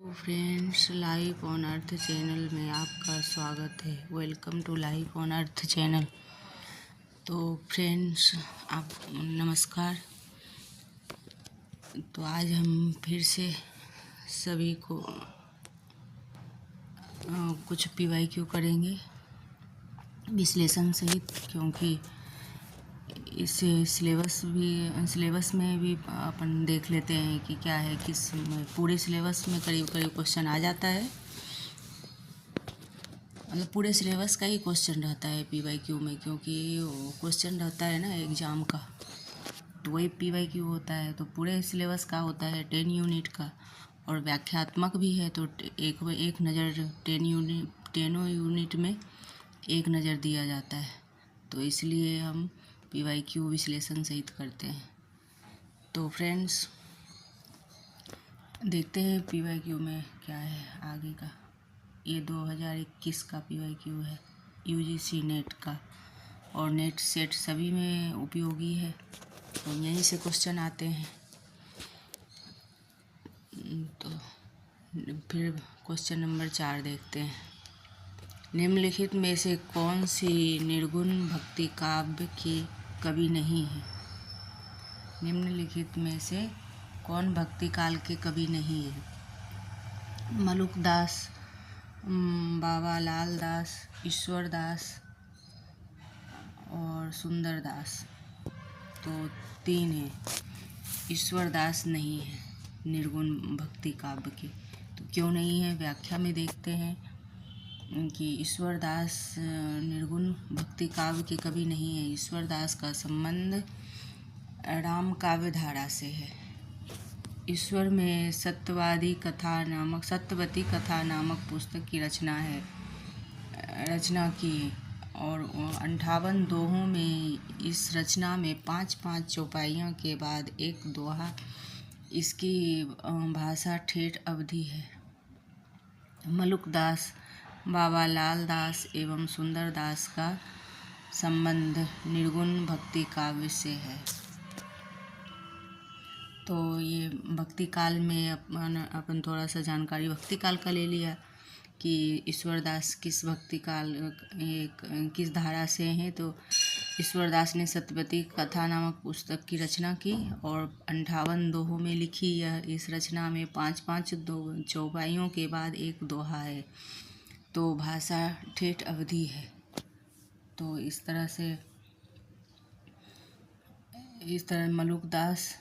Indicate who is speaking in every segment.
Speaker 1: तो friends, life on earth channel में आपका स्वागत है। Welcome to life on earth channel. तो फ्रेंड्स, आप नमस्कार। तो आज हम फिर से सभी को कुछ पीवाईक्यू करेंगे विश्लेषण सहित, क्योंकि इससे सिलेबस में भी अपन देख लेते हैं कि क्या है, किस में पूरे सिलेबस में करीब करीब क्वेश्चन आ जाता है। मतलब पूरे सिलेबस का ही क्वेश्चन रहता है पीवाईक्यू में, क्योंकि वो क्वेश्चन रहता है ना एग्ज़ाम का, तो वही पीवाईक्यू होता है। तो पूरे सिलेबस का होता है 10 यूनिट का, और व्याख्यात्मक भी है। तो एक नज़र 10 यूनिट में एक नज़र दिया जाता है। तो इसलिए हम पीवाईक्यू विश्लेषण सहित करते हैं। तो फ्रेंड्स, देखते हैं पीवाईक्यू में क्या है आगे का। ये 2021 का पीवाईक्यू है, यूजीसी नेट का, और नेट सेट सभी में उपयोगी है। तो यहीं से क्वेश्चन आते हैं। तो फिर क्वेश्चन नंबर 4 देखते हैं। निम्नलिखित में से कौन सी निर्गुण भक्ति काव्य की कवि नहीं है? निम्नलिखित में से कौन भक्ति काल के कवि नहीं है? मलुकदास, बाबा लाल दास, ईश्वर दास और सुंदर दास। तो 3 है। ईश्वर दास नहीं है निर्गुण भक्ति काव्य के। तो क्यों नहीं है, व्याख्या में देखते हैं कि ईश्वर दास निर्गुण भक्ति काव्य के कवि नहीं है। ईश्वर दास का संबंध राम काव्य धारा से है। ईश्वर में सत्यवती कथा नामक पुस्तक की रचना की, और 58 दोहों में इस रचना में 5-5 चौपाइयों के बाद एक दोहा। इसकी भाषा ठेठ अवधी है। मलुकदास, बाबा लाल दास एवं सुंदर दास का संबंध निर्गुण भक्ति काव्य से है। तो ये भक्ति काल में अपन थोड़ा सा जानकारी भक्ति काल का ले लिया कि ईश्वर दास किस भक्ति काल किस धारा से हैं। तो ईश्वर दास ने सत्यवती कथा नामक पुस्तक की रचना की, और 58 दोहों में लिखी। यह इस रचना में 5-5 चौपाइयों के बाद एक दोहा है। तो भाषा ठेठ अवधी है। तो इस तरह मलुकदास,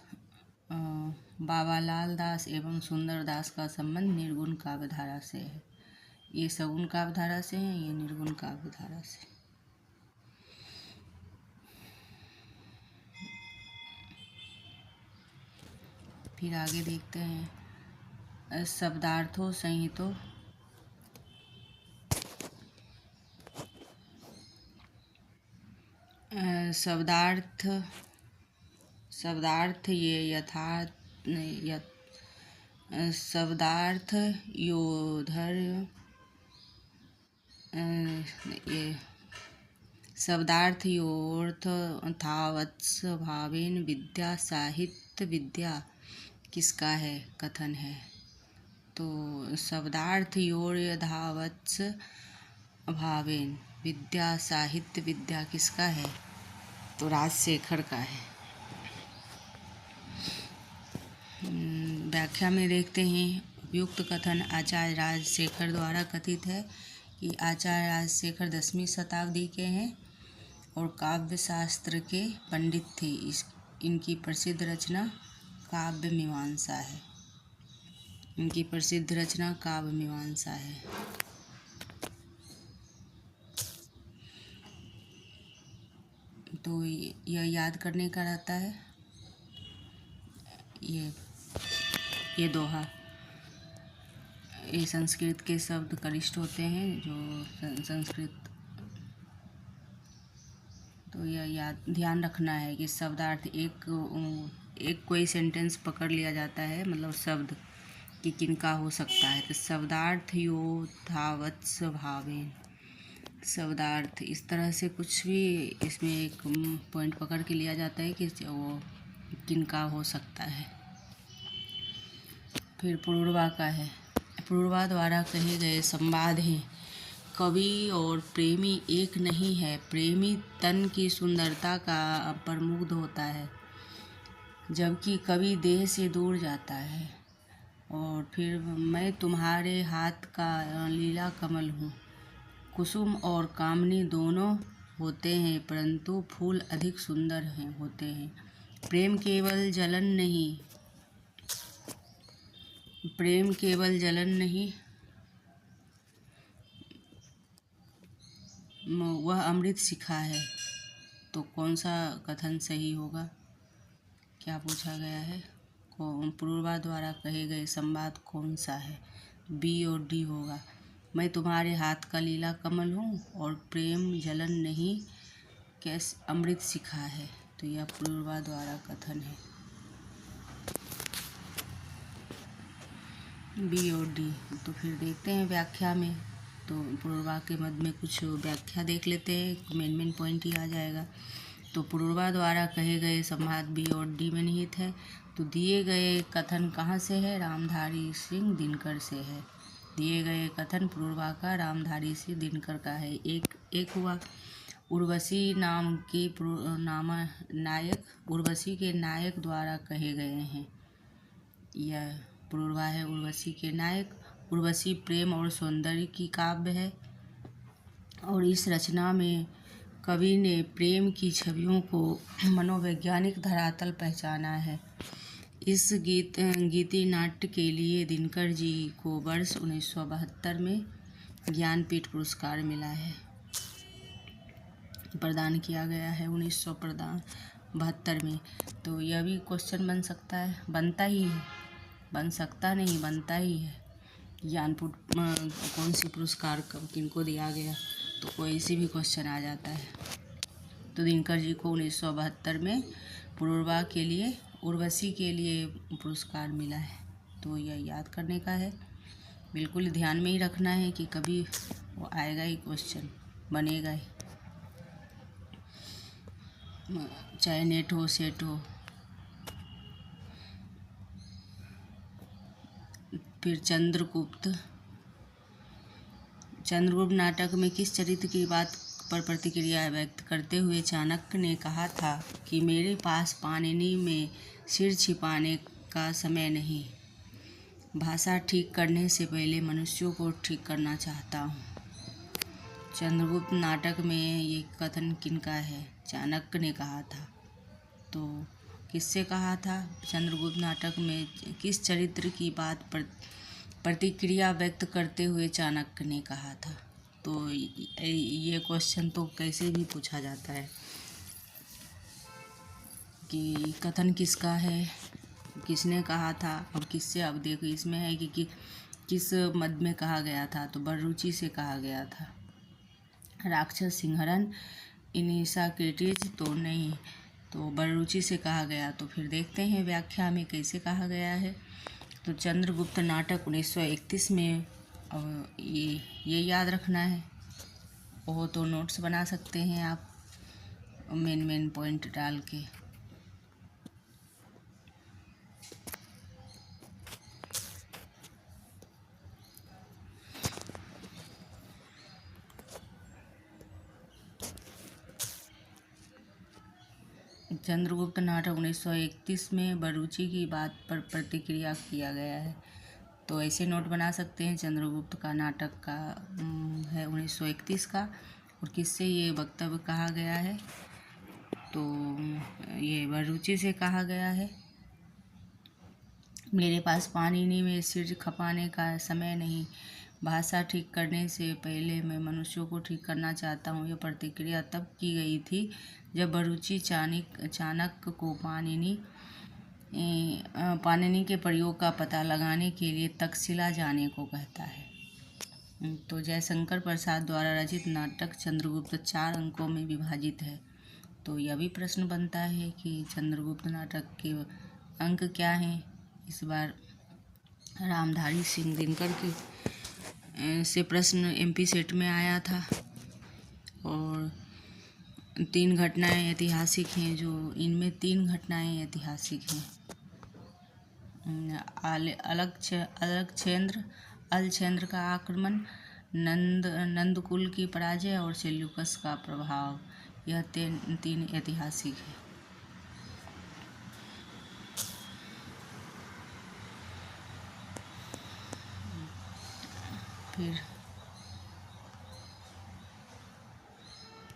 Speaker 1: बाबा लाल दास एवं सुंदर दास का संबंध निर्गुण काव्य धारा से है। ये सगुण काव्य धारा से है, ये निर्गुण काव्य धारा से। फिर आगे देखते हैं। शब्दार्थों संहितो शब्दार्थ ये शब्दार्थ शब्दार्थयोऽर्थावत्स भावेन विद्या साहित्य विद्या किसका है कथन है? तो शब्दार्थयोर्यथावत्स भावेन विद्या साहित्य विद्या किसका है? तो राजशेखर का है। व्याख्या में देखते हैं। उपयुक्त कथन आचार्य राजशेखर द्वारा कथित है कि आचार्य राजशेखर 10वीं शताब्दी के हैं और काव्य शास्त्र के पंडित थे। इनकी प्रसिद्ध रचना काव्य मीमांसा है। तो यह याद करने का रहता है। ये दोहा, ये संस्कृत के शब्द कनिष्ठ होते हैं जो संस्कृत। तो यह ध्यान रखना है कि शब्दार्थ एक कोई सेंटेंस पकड़ लिया जाता है, मतलब शब्द कि किनका हो सकता है। तो शब्दार्थ योऽर्थावत्स भावेन, शब्दार्थ इस तरह से कुछ भी इसमें एक पॉइंट पकड़ के लिया जाता है कि वो किनका हो सकता है। फिर पुरूरवा का है। पूर्वा द्वारा कहे गए संवाद हैं। कवि और प्रेमी एक नहीं है। प्रेमी तन की सुंदरता का पर मुग्ध होता है, जबकि कवि देह से दूर जाता है। और फिर मैं तुम्हारे हाथ का लीला कमल हूँ। कुसुम और कामनी दोनों होते हैं, परंतु फूल अधिक सुंदर होते हैं। प्रेम केवल जलन नहीं, प्रेम केवल जलन नहीं, वह अमृत शिखा है। तो कौन सा कथन सही होगा? क्या पूछा गया है? पूर्वा द्वारा कहे गए संवाद कौन सा है? बी और डी होगा। मैं तुम्हारे हाथ का लीला कमल हूँ और प्रेम जलन नहीं, कैसे अमृत शिखा है। तो यह पूर्वा द्वारा कथन है, बी और डी। तो फिर देखते हैं व्याख्या में। तो पूर्वा के मध्य में कुछ व्याख्या देख लेते हैं, मेन पॉइंट ही आ जाएगा। तो पूर्वा द्वारा कहे गए संवाद बी और डी में निहित है। तो दिए गए कथन कहाँ से है? रामधारी सिंह दिनकर से है। दिए गए कथन पूर्वा का रामधारी सिंह दिनकर का है। एक हुआ उर्वशी नाम की नायक, उर्वशी के नायक द्वारा कहे गए हैं। यह पूर्वा है उर्वशी के नायक। उर्वशी प्रेम और सौंदर्य की काव्य है, और इस रचना में कवि ने प्रेम की छवियों को मनोवैज्ञानिक धरातल पहचाना है। इस गीति नाट्य के लिए दिनकर जी को वर्ष 1972 में ज्ञानपीठ पुरस्कार मिला है, प्रदान किया गया है 1972 में। तो यह भी क्वेश्चन बन सकता है, बनता ही है, बन सकता नहीं, बनता ही है। ज्ञानपीठ कौन सी पुरस्कार कब किनको दिया गया, तो कोई सी भी क्वेश्चन आ जाता है। तो दिनकर जी को 1972 में पूर्वा के लिए, उर्वशी के लिए पुरस्कार मिला है। तो यह याद करने का है, बिल्कुल ध्यान में ही रखना है कि कभी वो आएगा ही, क्वेश्चन बनेगा ही, चाहे नेट हो सेट हो। फिर चंद्रगुप्त नाटक में किस चरित्र की बात पर प्रतिक्रिया व्यक्त करते हुए चाणक्य ने कहा था कि मेरे पास पाणिनि में सिर छिपाने का समय नहीं, भाषा ठीक करने से पहले मनुष्यों को ठीक करना चाहता हूँ। चंद्रगुप्त नाटक में ये कथन किनका है? चाणक्य ने कहा था। तो किससे कहा था? चंद्रगुप्त नाटक में किस चरित्र की बात पर प्रतिक्रिया व्यक्त करते हुए चाणक्य ने कहा था? तो ये क्वेश्चन तो कैसे भी पूछा जाता है कि कथन किसका है, किसने कहा था। अब किससे, अब देखो इसमें है कि किस मद में कहा गया था। तो बररुचि से कहा गया था। राक्षस सिंहरण इनिशाक्रेटिज तो नहीं, तो बररुचि से कहा गया। तो फिर देखते हैं व्याख्या में कैसे कहा गया है। तो चंद्रगुप्त नाटक 1931 में, अब ये याद रखना है। वो तो नोट्स बना सकते हैं आप मेन पॉइंट डाल के। चंद्रगुप्त नाटक 1931 में बररुचि की बात पर प्रतिक्रिया किया गया है। तो ऐसे नोट बना सकते हैं। चंद्रगुप्त का नाटक का है 1931 का, और किससे ये वक्तव्य कहा गया है? तो ये बररुचि से कहा गया है। मेरे पास पाणिनि में सिर खपाने का समय नहीं, भाषा ठीक करने से पहले मैं मनुष्यों को ठीक करना चाहता हूँ। यह प्रतिक्रिया तब की गई थी जब बररुचि चाणक्य को पाणिनि के प्रयोग का पता लगाने के लिए तक्षशिला जाने को कहता है। तो जयशंकर प्रसाद द्वारा रचित नाटक चंद्रगुप्त 4 अंकों में विभाजित है। तो यह भी प्रश्न बनता है कि चंद्रगुप्त नाटक के अंक क्या हैं। इस बार रामधारी सिंह दिनकर के से प्रश्न MP सेट में आया था, और 3 घटनाएं ऐतिहासिक हैं। जो इनमें 3 घटनाएं ऐतिहासिक हैं। अलग क्षेत्र, अलछेंद्र का आक्रमण, नंदकुल की पराजय और सेल्यूकस का प्रभाव। यह तीन ऐतिहासिक है।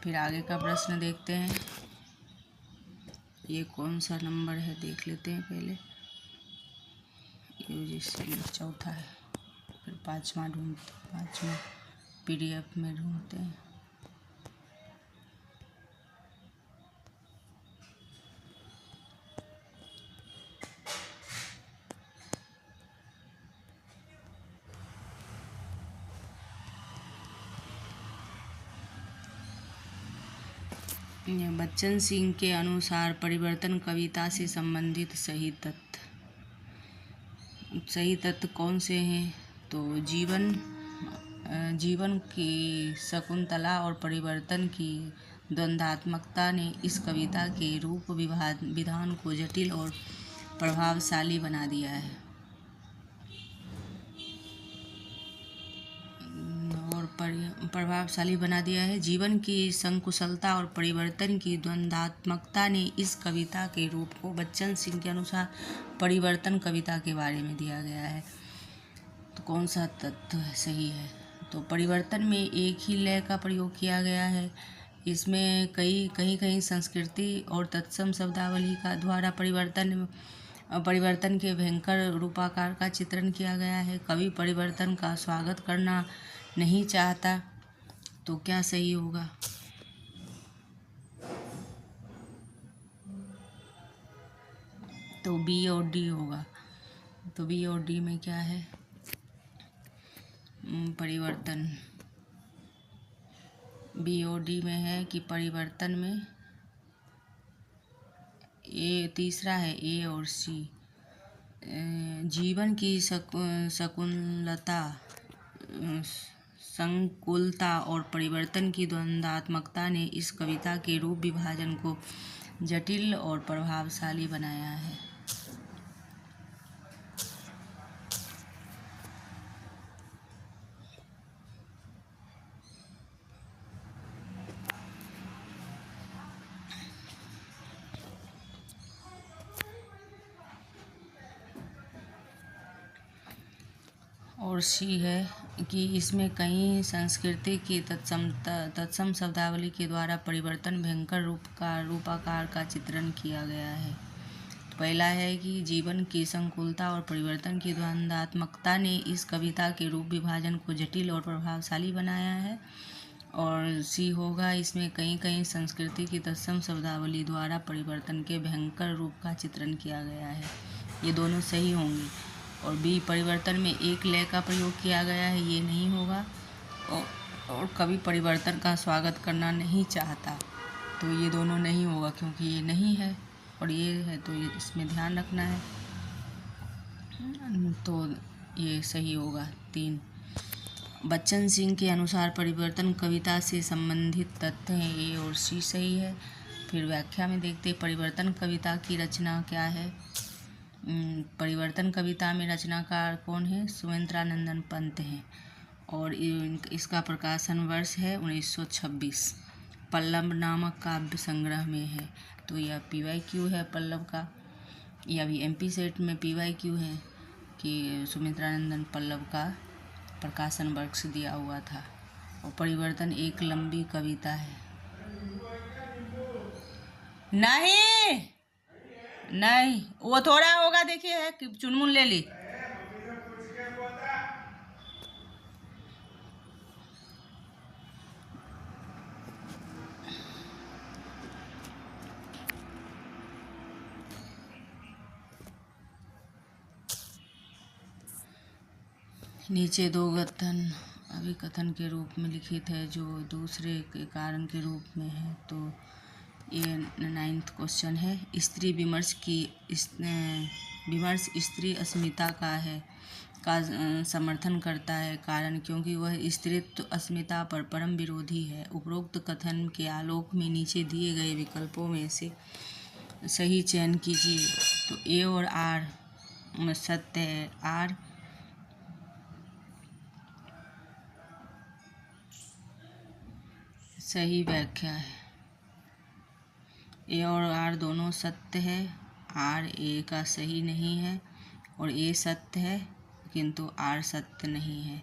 Speaker 1: फिर आगे का प्रश्न देखते हैं। ये कौन सा नंबर है देख लेते हैं पहले। ये चौथा है। फिर पाँचवा PDF में ढूंढते हैं। बच्चन सिंह के अनुसार परिवर्तन कविता से संबंधित सही तत्व कौन से हैं? तो जीवन की शकुंतला और परिवर्तन की द्वंद्वात्मकता ने इस कविता के रूप विधान को जटिल और प्रभावशाली बना दिया है। जीवन की संकुशलता और परिवर्तन की द्वंद्वात्मकता ने इस कविता के रूप को बच्चन सिंह के अनुसार परिवर्तन कविता के बारे में दिया गया है। तो कौन सा तत्व सही है? तो परिवर्तन में एक ही लय का प्रयोग किया गया है। इसमें कहीं संस्कृति और तत्सम शब्दावली का द्वारा परिवर्तन के भयंकर रूपाकार का चित्रण किया गया है। कवि परिवर्तन का स्वागत करना नहीं चाहता, तो क्या सही होगा? तो B और D होगा। तो B और D में क्या है? परिवर्तन। B और D में है कि परिवर्तन में तीसरा है A और C। जीवन की संकुलता और परिवर्तन की द्वंद्वात्मकता ने इस कविता के रूप विभाजन को जटिल और प्रभावशाली बनाया है। और C है कि इसमें कई संस्कृति की तत्सम शब्दावली के द्वारा परिवर्तन भयंकर रूपाकार का चित्रण किया गया है। तो पहला है कि जीवन की संकुलता और परिवर्तन की द्वंद्वात्मकता ने इस कविता के रूप विभाजन को जटिल और प्रभावशाली बनाया है। और C होगा, इसमें कई संस्कृति की तत्सम शब्दावली द्वारा परिवर्तन के भयंकर रूप का चित्रण किया गया है। ये दोनों सही होंगे। और B परिवर्तन में एक लय का प्रयोग किया गया है, ये नहीं होगा। और कवि परिवर्तन का स्वागत करना नहीं चाहता, तो ये दोनों नहीं होगा, क्योंकि ये नहीं है और ये है, तो ये इसमें ध्यान रखना है। तो ये सही होगा 3। बच्चन सिंह के अनुसार परिवर्तन कविता से संबंधित तथ्य हैं, A और C सही है। फिर व्याख्या में देखते परिवर्तन कविता की रचना क्या है। परिवर्तन कविता में रचनाकार कौन है? सुमित्रानंदन पंत हैं। और इसका प्रकाशन वर्ष है 1926। पल्लव नामक काव्य संग्रह में है। तो यह PYQ है पल्लव का। यह भी MP सेट में PYQ है कि सुमित्रानंदन पल्लव का प्रकाशन वर्ष दिया हुआ था। और परिवर्तन एक लंबी कविता है। नहीं, वो थोड़ा होगा, देखिए है कि चुनमुन ले ली। नीचे 2 अभिकथन के रूप में लिखित है, जो दूसरे के कारण के रूप में है। तो ये 9th क्वेश्चन है। स्त्री विमर्श स्त्री अस्मिता का समर्थन करता है। कारण क्योंकि वह स्त्रीत्व अस्मिता पर परम विरोधी है। उपरोक्त कथन के आलोक में नीचे दिए गए विकल्पों में से सही चयन कीजिए। तो A और R सत्य है। R सही व्याख्या है। ए और आर दोनों सत्य है, आर ए का सही नहीं है, और ए सत्य है किंतु आर सत्य नहीं है।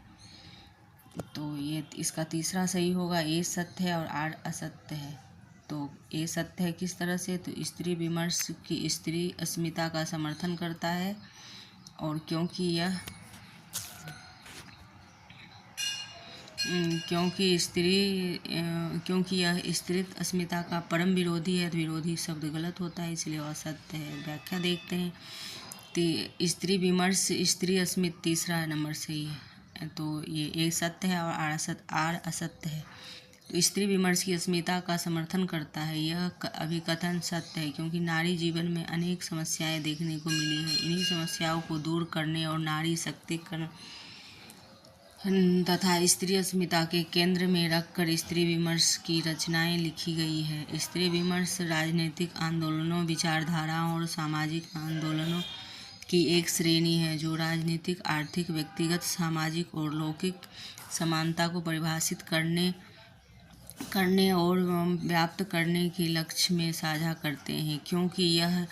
Speaker 1: तो ये इसका तीसरा सही होगा, ए सत्य है और आर असत्य है। तो ए सत्य है किस तरह से, तो स्त्री विमर्श की स्त्री अस्मिता का समर्थन करता है, और क्योंकि यह स्त्री अस्मिता का परम विरोधी है, तो विरोधी शब्द गलत होता है, इसलिए असत्य है। व्याख्या देखते हैं। स्त्री विमर्श स्त्री अस्मित तीसरा नंबर सही है, तो ये एक सत्य है और आर असत्य है। तो स्त्री विमर्श की अस्मिता का समर्थन करता है, यह अभिकथन सत्य है, क्योंकि नारी जीवन में अनेक समस्याएं देखने को मिली है। इन्हीं समस्याओं को दूर करने और नारी शक्तिकरण तथा स्त्री अस्मिता के केंद्र में रखकर स्त्री विमर्श की रचनाएं लिखी गई है। स्त्री विमर्श राजनीतिक आंदोलनों, विचारधाराओं और सामाजिक आंदोलनों की एक श्रेणी है, जो राजनीतिक, आर्थिक, व्यक्तिगत, सामाजिक और लौकिक समानता को परिभाषित करने और व्याप्त करने के लक्ष्य में साझा करते हैं, क्योंकि यह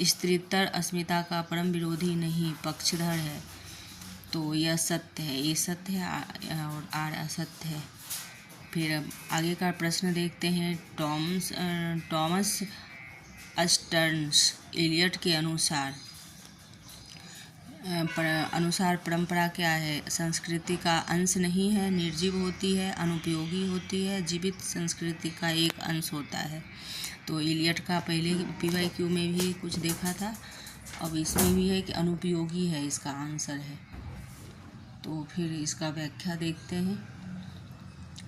Speaker 1: स्त्रीतर अस्मिता का परम विरोधी नहीं पक्षधर है। तो यह सत्य है, ये सत्य है और आर असत्य है। फिर आगे का प्रश्न देखते हैं। टॉमस अस्टर्न्स एलियट के अनुसार परंपरा क्या है? संस्कृति का अंश नहीं है, निर्जीव होती है, अनुपयोगी होती है, जीवित संस्कृति का एक अंश होता है। तो एलियट का पहले PYQ में भी कुछ देखा था, अब इसमें भी है कि अनुपयोगी है, इसका आंसर है। तो फिर इसका व्याख्या देखते हैं।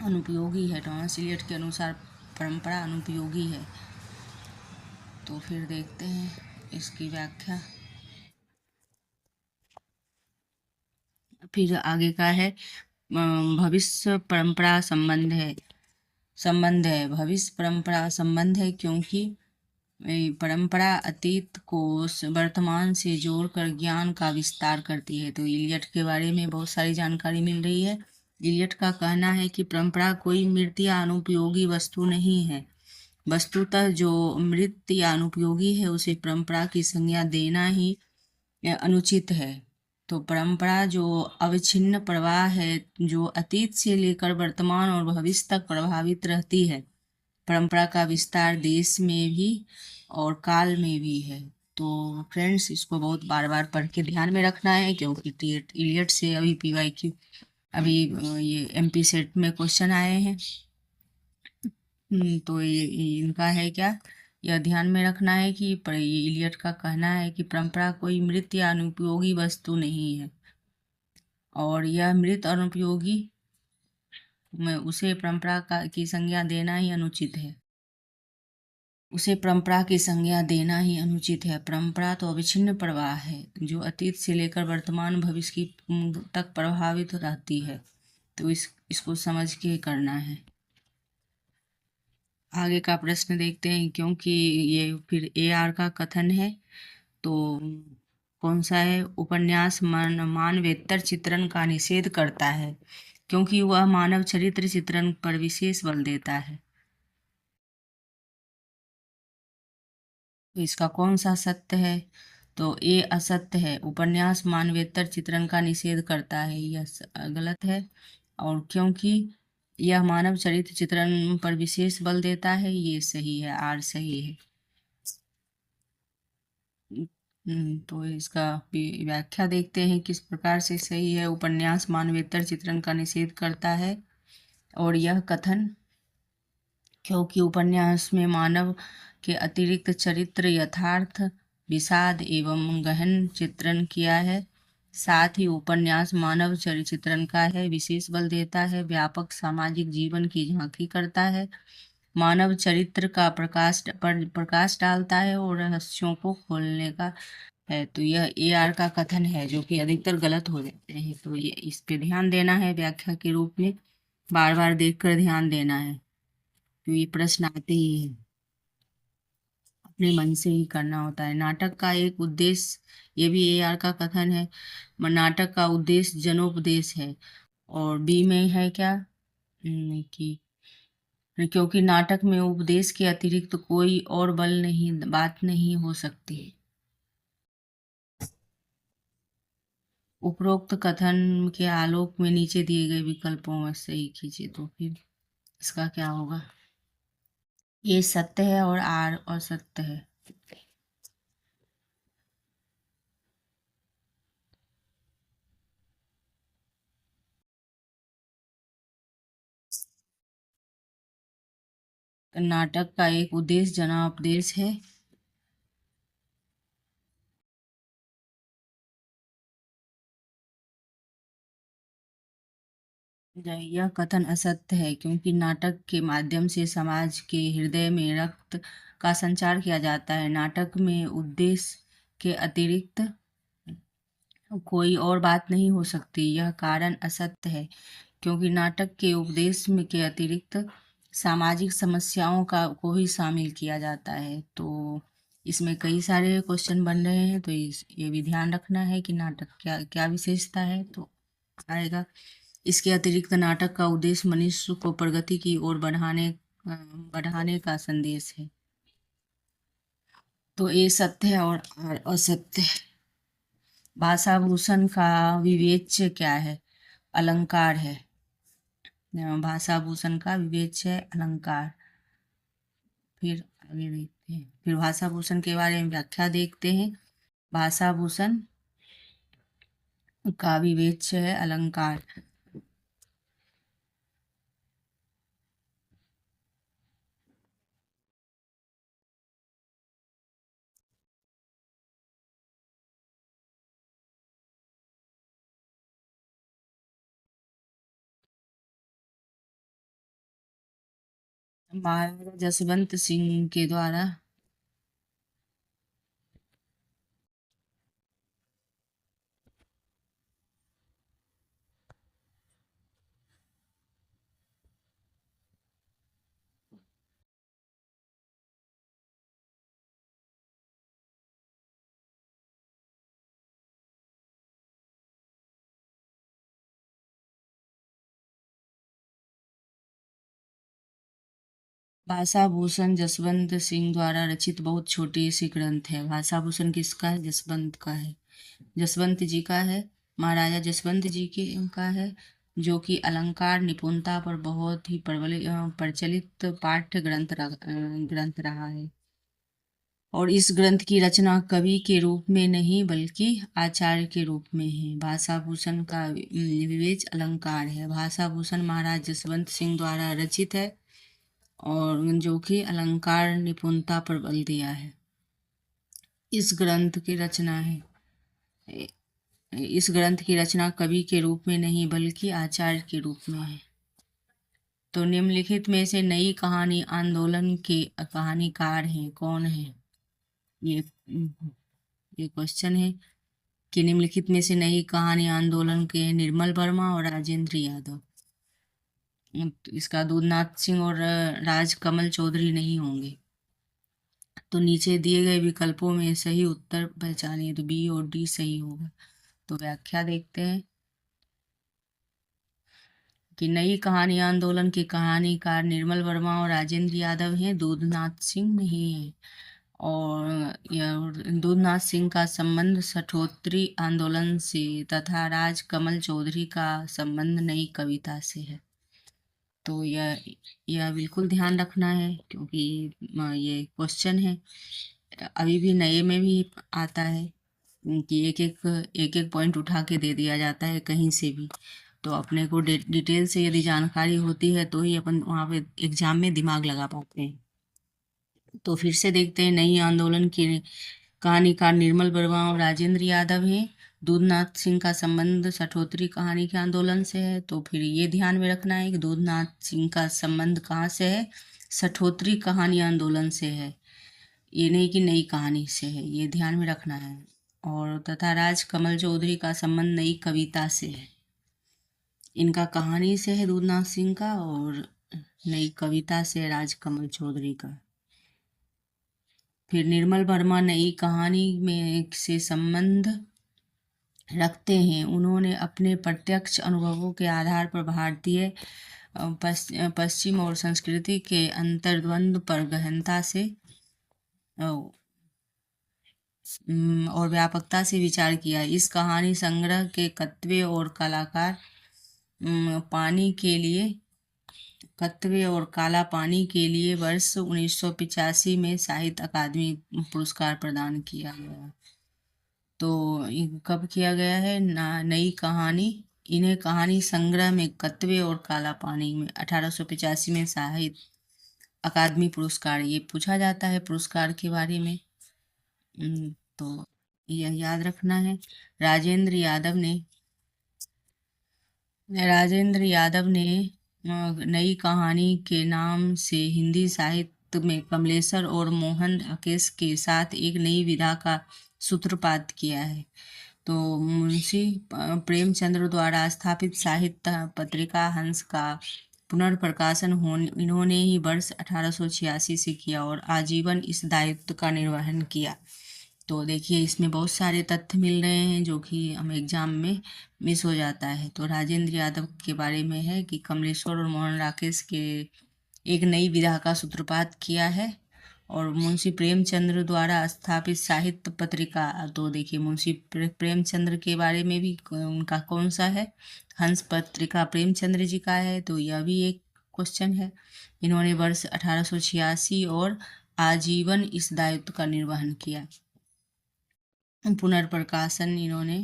Speaker 1: अनुपयोगी है, टॉमस एलियट के अनुसार परंपरा अनुपयोगी है। तो फिर देखते हैं इसकी व्याख्या। फिर आगे का है भविष्य परंपरा संबंध है। भविष्य परंपरा संबंध है, क्योंकि परंपरा अतीत को वर्तमान से जोड़कर ज्ञान का विस्तार करती है। तो इलियट के बारे में बहुत सारी जानकारी मिल रही है। इलियट का कहना है कि परंपरा कोई मृत या अनुपयोगी वस्तु नहीं है। वस्तुतः जो मृत या अनुपयोगी है उसे परंपरा की संज्ञा देना ही अनुचित है। तो परंपरा जो अविच्छिन्न प्रवाह है, जो अतीत से लेकर वर्तमान और भविष्य तक प्रभावित रहती है। परंपरा का विस्तार देश में भी और काल में भी है। तो फ्रेंड्स, इसको बहुत बार बार पढ़ के ध्यान में रखना है, क्योंकि इलियट से अभी PYQ ये MP सेट में क्वेश्चन आए हैं। तो ये इनका है क्या, यह ध्यान में रखना है कि इलियट का कहना है कि परंपरा कोई मृत या अनुपयोगी वस्तु नहीं है, और यह मृत और अनुपयोगी में उसे परंपरा की संज्ञा देना ही अनुचित है। परंपरा तो अविच्छिन्न प्रवाह है, जो अतीत से लेकर वर्तमान भविष्य की तक प्रभावित रहती है। तो इसको समझ के करना है। आगे का प्रश्न देखते हैं। क्योंकि ये फिर AR का कथन है, तो कौन सा है? उपन्यास मानवेतर चित्रण का निषेध करता है, क्योंकि वह मानव चरित्र चित्रण पर विशेष बल देता है। तो इसका कौन सा सत्य है? तो ये असत्य है। उपन्यास मानवेतर चित्रण का निषेध करता है, यह गलत है। और क्योंकि यह मानव चरित्र चित्रण पर विशेष बल देता है, ये सही है, आर सही है। तो इसका व्याख्या देखते हैं किस प्रकार से सही है। उपन्यास मानवेतर चित्रण का निषेध करता है, और यह कथन क्योंकि उपन्यास में मानव के अतिरिक्त चरित्र यथार्थ, विषाद एवं गहन चित्रण किया है। साथ ही उपन्यास मानव चित्रण का है विशेष बल देता है, व्यापक सामाजिक जीवन की झांकी करता है, मानव चरित्र का प्रकाश डालता है और रहस्यों को खोलने का है। तो यह AR का कथन है, जो कि अधिकतर गलत हो जाते हैं। तो ये इस पे ध्यान देना है, व्याख्या के रूप में बार बार देखकर ध्यान देना है, तो ये प्रश्न आते ही हैं, अपने मन से ही करना होता है। नाटक का एक उद्देश्य, ये भी AR का कथन है, नाटक का उद्देश्य जनोपदेश है। और B में है क्या कि क्योंकि नाटक में उपदेश के अतिरिक्त कोई और बात नहीं हो सकती। उपरोक्त कथन के आलोक में नीचे दिए गए विकल्पों में से ही कीजिए, तो फिर इसका क्या होगा? ये सत्य है और आर असत्य है। नाटक का एक उद्देश्य जनापदेश है। यह कथन असत्य है क्योंकि नाटक के माध्यम से समाज के हृदय में रक्त का संचार किया जाता है। नाटक में उद्देश्य के अतिरिक्त कोई और बात नहीं हो सकती। यह कारण असत्य है क्योंकि नाटक के उपदेश में के अतिरिक्त सामाजिक समस्याओं को भी शामिल किया जाता है। तो इसमें कई सारे क्वेश्चन बन रहे हैं, तो ये भी ध्यान रखना है कि नाटक क्या क्या विशेषता है, तो आएगा। इसके अतिरिक्त नाटक का उद्देश्य मनुष्य को प्रगति की ओर बढ़ाने का संदेश है। तो ये सत्य है और असत्य है। भाषा भूषण का विवेच्य क्या है? अलंकार है। भाषा भूषण का विवेच्य है अलंकार। फिर आगे देखते हैं, फिर भाषा भूषण के बारे में व्याख्या देखते हैं। भाषा भूषण का विवेच्य है अलंकार। महाराजा जसवंत सिंह के द्वारा भाषा भूषण जसवंत सिंह द्वारा रचित बहुत छोटी सी ग्रंथ है। भाषा भूषण किसका है? जसवंत का है, जसवंत जी का है, महाराजा जसवंत जी के का है, जो कि अलंकार निपुणता पर बहुत ही प्रचलित पाठ्य ग्रंथ रहा है। और इस ग्रंथ की रचना कवि के रूप में नहीं बल्कि आचार्य के रूप में है। भाषा भूषण का विवेच अलंकार है। भाषा भूषण महाराज जसवंत सिंह द्वारा रचित है और जो कि अलंकार निपुणता पर बल दिया है। इस ग्रंथ की रचना है इस ग्रंथ की रचना कवि के रूप में नहीं बल्कि आचार्य के रूप में है। तो निम्नलिखित में से नई कहानी आंदोलन के कहानीकार हैं कौन है? ये ये क्वेश्चन है कि निम्नलिखित में से नई कहानी आंदोलन के निर्मल वर्मा और राजेंद्र यादव। इसका दूधनाथ सिंह और राजकमल चौधरी नहीं होंगे। तो नीचे दिए गए विकल्पों में सही उत्तर पहचानिए, तो बी और डी सही होगा। तो व्याख्या देखते हैं कि नई कहानी आंदोलन के कहानीकार निर्मल वर्मा और राजेंद्र यादव हैं, दूधनाथ सिंह नहीं है। और दूधनाथ सिंह का संबंध सठोत्री आंदोलन से तथा राजकमल चौधरी का संबंध नई कविता से है। तो यह बिल्कुल ध्यान रखना है क्योंकि ये क्वेश्चन है, अभी भी नए में भी आता है कि एक एक पॉइंट उठा के दे दिया जाता है कहीं से भी। तो अपने को डिटेल से यदि जानकारी होती है तो ही अपन वहाँ पे एग्जाम में दिमाग लगा पाते हैं। तो फिर से देखते हैं, नई आंदोलन की कहानीकार निर्मल वर्मा और राजेंद्र यादव हैं। दूधनाथ सिंह का संबंध सठोत्री कहानी के आंदोलन से है। तो फिर ये ध्यान में रखना है कि दूधनाथ सिंह का संबंध कहाँ से है? सठोत्री कहानी आंदोलन से है, ये नहीं कि नई कहानी से है, ये ध्यान में रखना है। और तथा राजकमल चौधरी का संबंध नई कविता से है। इनका कहानी से है दूधनाथ सिंह का और नई कविता से राजकमल चौधरी का। फिर निर्मल वर्मा नई कहानी में से संबंध रखते हैं। उन्होंने अपने प्रत्यक्ष अनुभवों के आधार पर भारतीय पश्चिम और संस्कृति के अंतर्द्वंद पर गहनता से और व्यापकता से विचार किया। इस कहानी संग्रह के कत्वे और कलाकार पानी के लिए कत्वे और काला पानी के लिए वर्ष 1985 में साहित्य अकादमी पुरस्कार प्रदान किया गया। तो कब किया गया है? नई कहानी, इन्हें कहानी संग्रह में कत्वे और काला पानी में 1885 में साहित्य अकादमी पुरस्कार, ये पूछा जाता है पुरस्कार के बारे में। तो यह याद रखना है। राजेंद्र यादव ने नई कहानी के नाम से हिंदी साहित्य में कमलेश्वर और मोहन राकेश के साथ एक नई विधा का सूत्रपात किया है। तो मुंशी प्रेमचंद्र द्वारा स्थापित साहित्य पत्रिका हंस का पुनर्प्रकाशन इन्होंने ही वर्ष 1886 से किया और आजीवन इस दायित्व का निर्वहन किया। तो देखिए इसमें बहुत सारे तथ्य मिल रहे हैं जो कि हम एग्जाम में मिस हो जाता है। तो राजेंद्र यादव के बारे में है कि कमलेश्वर और मोहन राकेश के एक नई विधा का सूत्रपात किया है। और मुंशी प्रेमचंद्र द्वारा स्थापित साहित्य पत्रिका, तो देखिए मुंशी प्रेमचंद्र के बारे में भी उनका कौन सा है? हंस पत्रिका प्रेमचंद्र जी का है, तो यह भी एक क्वेश्चन है। इन्होंने वर्ष 1886 और आजीवन इस दायित्व का निर्वहन किया। पुनर्प्रकाशन इन्होंने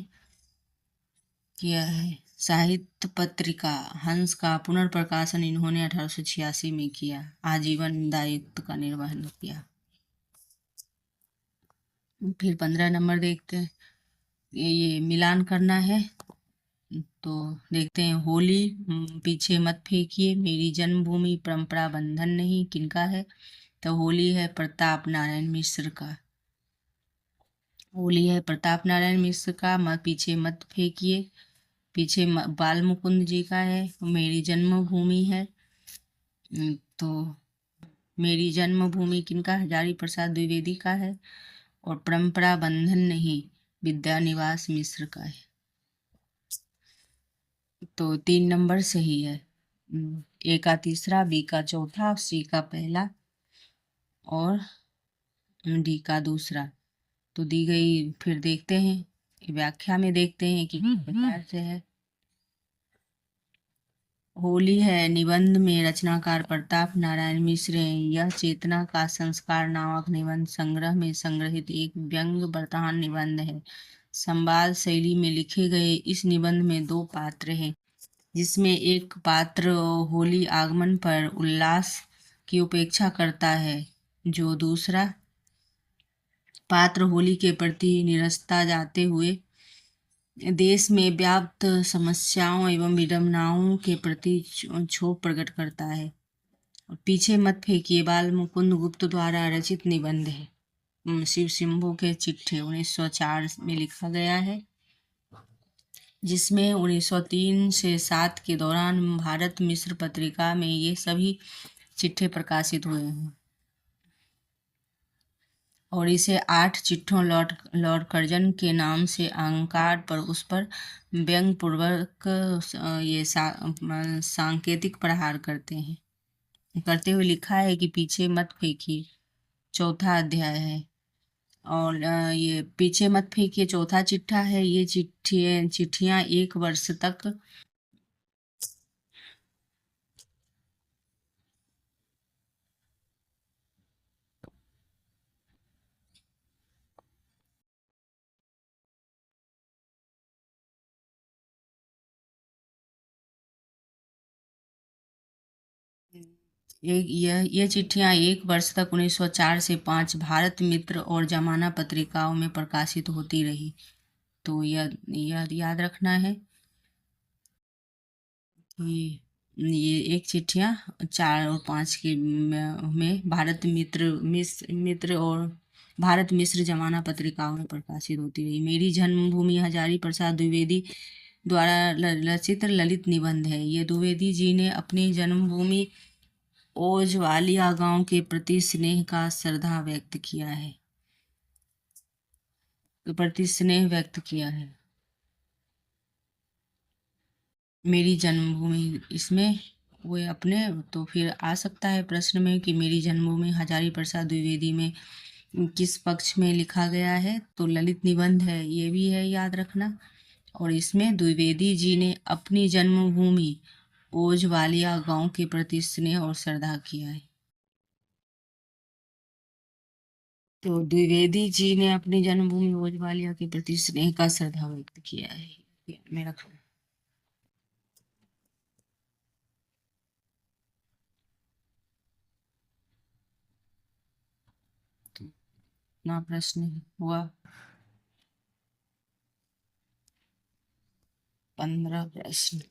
Speaker 1: किया है। साहित्य पत्रिका हंस का पुनर्प्रकाशन इन्होंने 1886 में किया। आजीवन दायित्व का निर्वहन किया। फिर 15 नंबर देखते हैं, ये मिलान करना है। तो देखते हैं, होली पीछे मत फेंकिए, मेरी जन्मभूमि परंपरा बंधन नहीं, किनका है? तो होली है प्रताप नारायण मिश्र का। होली है प्रताप नारायण मिश्र का। पीछे मत फेंकिए, पीछे बाल मुकुंद जी का है। मेरी जन्मभूमि है, तो मेरी जन्मभूमि किनका? हजारी प्रसाद द्विवेदी का है। और परंपरा बंधन नहीं, विद्यानिवास मिश्र का है। तो 3 नंबर सही है। ए का तीसरा, बी का चौथा, सी का पहला और डी का दूसरा। तो दी गई, फिर देखते हैं व्याख्या में, देखते हैं कि किस प्रकार से है। होली है निबंध में रचनाकार प्रताप नारायण मिश्र हैं। यह चेतना का संस्कार नामक निबंध संग्रह में संग्रहित एक व्यंग्य वर्तमान निबंध है। संवाद शैली में लिखे गए इस निबंध में 2 पात्र हैं, जिसमें एक पात्र होली आगमन पर उल्लास की उपेक्षा करता है, जो दूसरा पात्र होली के प्रति निरसता जाते हुए देश में व्याप्त समस्याओं एवं विडंबनाओं के प्रति क्षोभ प्रकट करता है। पीछे मत फेंकिए बाल मुकुंद गुप्त द्वारा रचित निबंध है। शिव शंभू के चिट्ठे 1904 में लिखा गया है, जिसमें 1903 से 7 के दौरान भारत मिश्र पत्रिका में ये सभी चिट्ठे प्रकाशित हुए हैं। और इसे 8 चिट्ठों लॉर्ड कर्जन के नाम से अलंकार पर उस पर व्यंग पूर्वक ये सांकेतिक प्रहार करते हुए लिखा है कि पीछे मत फेंकिए, चौथा अध्याय है। और ये पीछे मत फेंकिए चौथा चिट्ठा है। ये चिट्ठियां 1 वर्ष तक ये चिट्ठियां 1 वर्ष तक 1904 से 5 भारत मित्र और जमाना पत्रिकाओं में प्रकाशित होती रही। तो यह याद रखना है कि ये एक चिट्ठियां 4 और 5 के में भारत मित्र और भारत मिश्र जमाना पत्रिकाओं में प्रकाशित होती रही। मेरी जन्मभूमि हजारी प्रसाद द्विवेदी द्वारा रचित ललित निबंध है। ये द्विवेदी जी ने अपनी जन्मभूमि ओजवालिया गांव के प्रति स्नेह का श्रद्धा व्यक्त किया है, मेरी जन्मभूमि इसमें वो अपने तो फिर आ सकता है प्रश्न में कि मेरी जन्मभूमि हजारी प्रसाद द्विवेदी में किस पक्ष में लिखा गया है, तो ललित निबंध है, ये भी है याद रखना। और इसमें द्विवेदी जी ने अपनी जन्मभूमि ओझवालिया गांव के प्रति स्नेह और श्रद्धा किया है। तो द्विवेदी जी ने अपनी जन्मभूमि ओझवालिया के प्रति स्नेह का श्रद्धा व्यक्त किया है। मेरा ना प्रश्न हुआ 15 प्रश्न।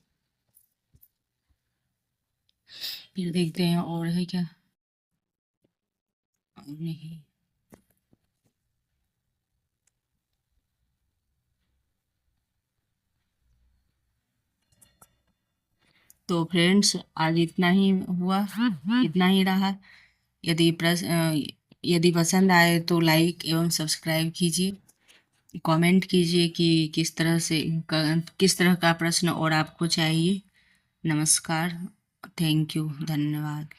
Speaker 1: फिर देखते हैं और है क्या, नहीं। तो फ्रेंड्स आज इतना ही हुआ, इतना ही रहा। यदि पसंद आए तो लाइक एवं सब्सक्राइब कीजिए, कमेंट कीजिए कि किस तरह का प्रश्न और आपको चाहिए। नमस्कार, थैंक यू, धन्यवाद।